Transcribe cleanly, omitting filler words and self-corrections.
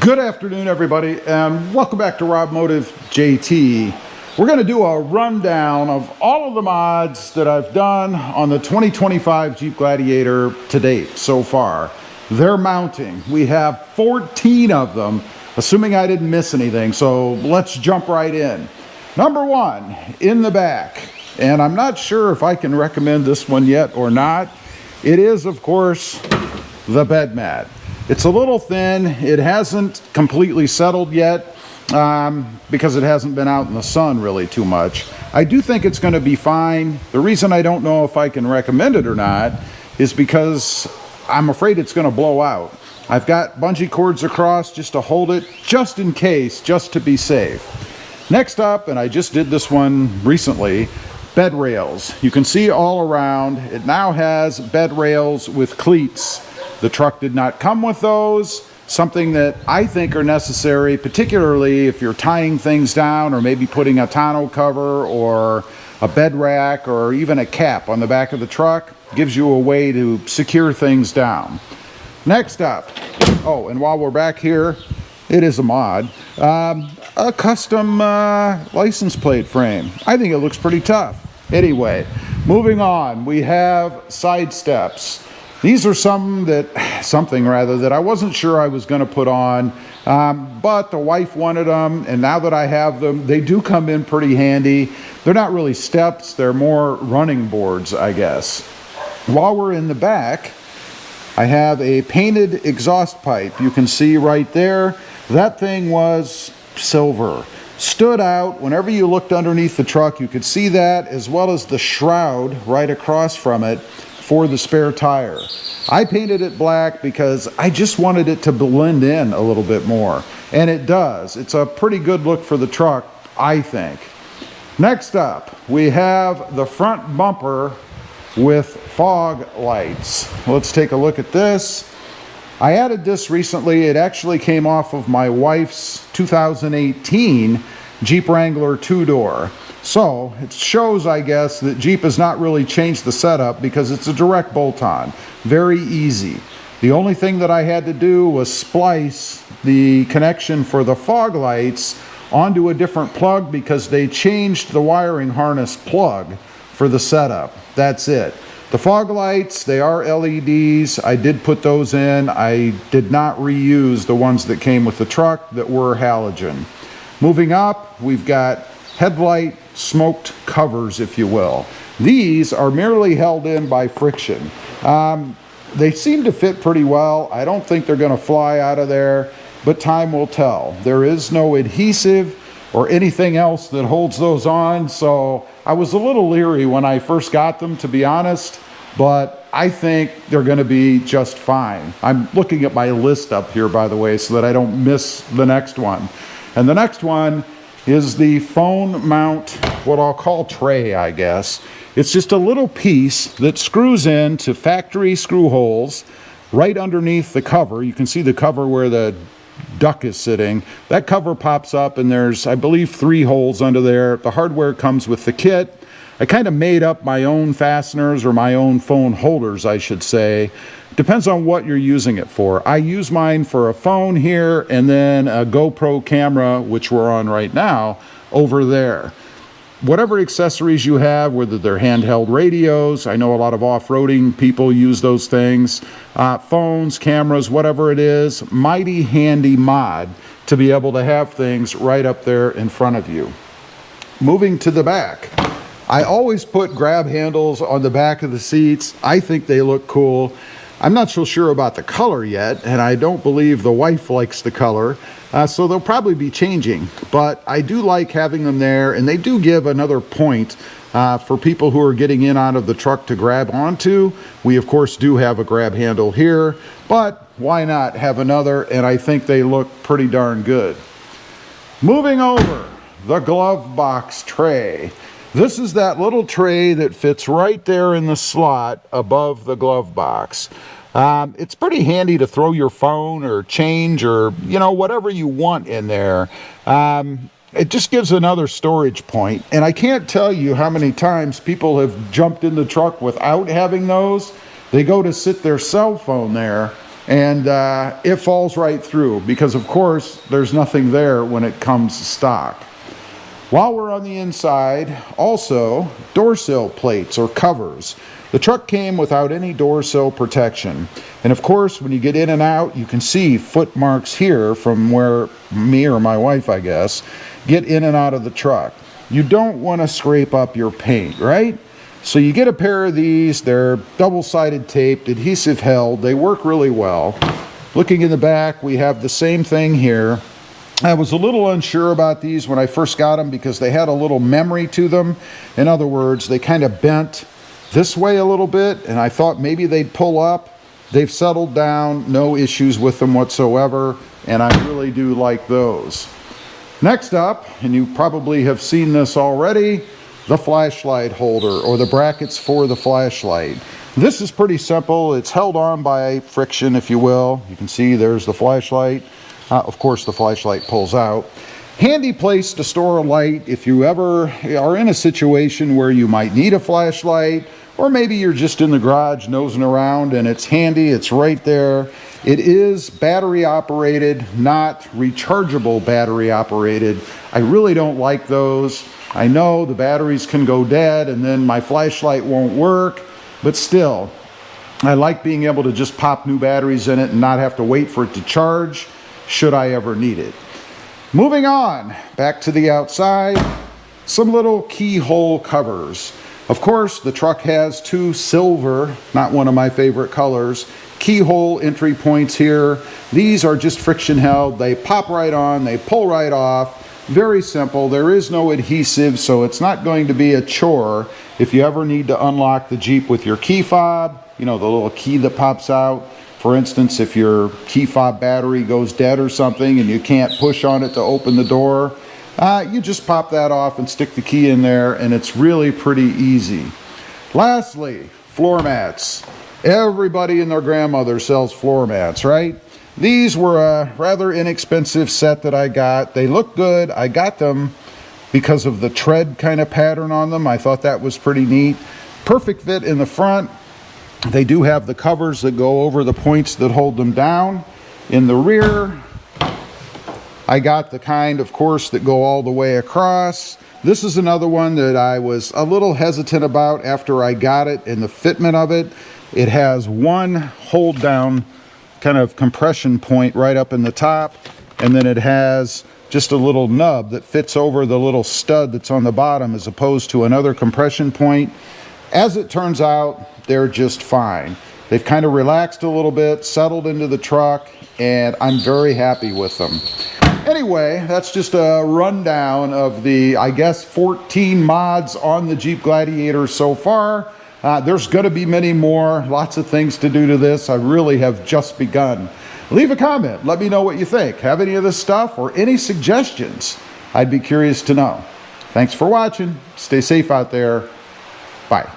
Good afternoon, everybody, and welcome back to ROBMOTIVE. We're going to do a rundown of all of the mods that I've done on the 2025 Jeep Gladiator to date so far. They're mounting. We have 14 of them, assuming I didn't miss anything, so let's jump right in. Number one, in the back, and I'm not sure if I can recommend this one yet or not. It is, of course, the bed mat. It's a little thin. It hasn't completely settled yet because it hasn't been out in the sun really too much. I do think it's going to be fine. The reason I don't know if I can recommend it or not is because I'm afraid it's going to blow out. I've got bungee cords across just to hold it, just in case, just to be safe. Next up, and I just did this one recently, bed rails. You can see all around. It now has bed rails with cleats. The truck did not come with those, something that I think are necessary, particularly if you're tying things down or maybe putting a tonneau cover or a bed rack or even a cap on the back of the truck. Gives you a way to secure things down. Next up, oh, and while we're back here, it is a mod, a custom license plate frame. I think it looks pretty tough. Anyway, moving on, we have side steps. These are something that I wasn't sure I was going to put on, but the wife wanted them, and now that I have them, they do come in pretty handy. They're not really steps, they're more running boards, I guess. While we're in the back, I have a painted exhaust pipe. You can see right there, that thing was silver. Stood out. Whenever you looked underneath the truck, you could see that, as well as the shroud right across from it for the spare tire. I painted it black because I just wanted it to blend in a little bit more, and it does. It's a pretty good look for the truck, I think. Next up, we have the front bumper with fog lights. Let's take a look at this. I added this recently. It actually came off of my wife's 2018 Jeep Wrangler two-door. So it shows, I guess, that Jeep has not really changed the setup because it's a direct bolt-on. Very easy. The only thing that I had to do was splice the connection for the fog lights onto a different plug because they changed the wiring harness plug for the setup. That's it. The fog lights, they are LEDs. I did put those in. I did not reuse the ones that came with the truck that were halogen. Moving up, we've got headlight smoked covers, if you will. These are merely held in by friction. They seem to fit pretty well. I don't think they're going to fly out of there, but time will tell. There is no adhesive or anything else that holds those on, so I was a little leery when I first got them, to be honest, but I think they're going to be just fine. I'm looking at my list up here, by the way, so that I don't miss the next one. And the next one is the phone mount, what I'll call tray, I guess. It's just a little piece that screws into factory screw holes right underneath the cover. You can see the cover where the duck is sitting. That cover pops up and there's, I believe, 3 holes under there. The hardware comes with the kit. I kind of made up my own fasteners, or my own phone holders, I should say. Depends on what you're using it for. I use mine for a phone here and then a GoPro camera, which we're on right now, over there. Whatever accessories you have, whether they're handheld radios, I know a lot of off-roading people use those things, phones, cameras, whatever it is, mighty handy mod to be able to have things right up there in front of you. Moving to the back. I always put grab handles on the back of the seats. I think they look cool. I'm not so sure about the color yet, and I don't believe the wife likes the color, so they'll probably be changing. But I do like having them there, and they do give another point for people who are getting in out of the truck to grab onto. We, of course, do have a grab handle here, but why not have another? And I think they look pretty darn good. Moving over, the glove box tray. This is that little tray that fits right there in the slot above the glove box. It's pretty handy to throw your phone or change or, you know, whatever you want in there. It just gives another storage point. And I can't tell you how many times people have jumped in the truck without having those. They go to sit their cell phone there, and it falls right through because, of course, there's nothing there when it comes stock. While we're on the inside, also door sill plates or covers. The truck came without any door sill protection. And of course, when you get in and out, you can see foot marks here from where me or my wife, I guess, get in and out of the truck. You don't want to scrape up your paint, right? So you get a pair of these. They're double-sided taped, adhesive held. They work really well. Looking in the back, we have the same thing here. I was a little unsure about these when I first got them because they had a little memory to them. In other words, they kind of bent this way a little bit, and I thought maybe they'd pull up. They've settled down, no issues with them whatsoever, and I really do like those. Next up, and you probably have seen this already, the flashlight holder or the brackets for the flashlight. This is pretty simple. It's held on by friction, if you will. You can see there's the flashlight. Of course, the flashlight pulls out. Handy place to store a light if you ever are in a situation where you might need a flashlight, or maybe you're just in the garage nosing around and it's handy, it's right there. It is battery operated, not rechargeable battery operated. I really don't like those. I know the batteries can go dead and then my flashlight won't work, but still, I like being able to just pop new batteries in it and not have to wait for it to charge should I ever need it. Moving on, back to the outside, some little keyhole covers. Of course, the truck has two silver, not one of my favorite colors, keyhole entry points here. These are just friction held. They pop right on, they pull right off. Very simple. There is no adhesive, so it's not going to be a chore if you ever need to unlock the Jeep with your key fob, you know, the little key that pops out. For instance, if your key fob battery goes dead or something and you can't push on it to open the door, you just pop that off and stick the key in there, and it's really pretty easy. Lastly, floor mats. Everybody and their grandmother sells floor mats, right? These were a rather inexpensive set that I got. They look good. I got them because of the tread kind of pattern on them. I thought that was pretty neat. Perfect fit in the front. They do have the covers that go over the points that hold them down. In the rear, I got the kind, of course, that go all the way across. This is another one that I was a little hesitant about after I got it and the fitment of it. It has one hold down kind of compression point right up in the top, and then it has just a little nub that fits over the little stud that's on the bottom as opposed to another compression point. As it turns out, they're just fine. They've kind of relaxed a little bit, settled into the truck, and I'm very happy with them. Anyway, that's just a rundown of the, I guess, 14 mods on the Jeep Gladiator so far. There's going to be many more, lots of things to do to this. I really have just begun. Leave a comment. Let me know what you think. Have any of this stuff or any suggestions? I'd be curious to know. Thanks for watching. Stay safe out there. Bye.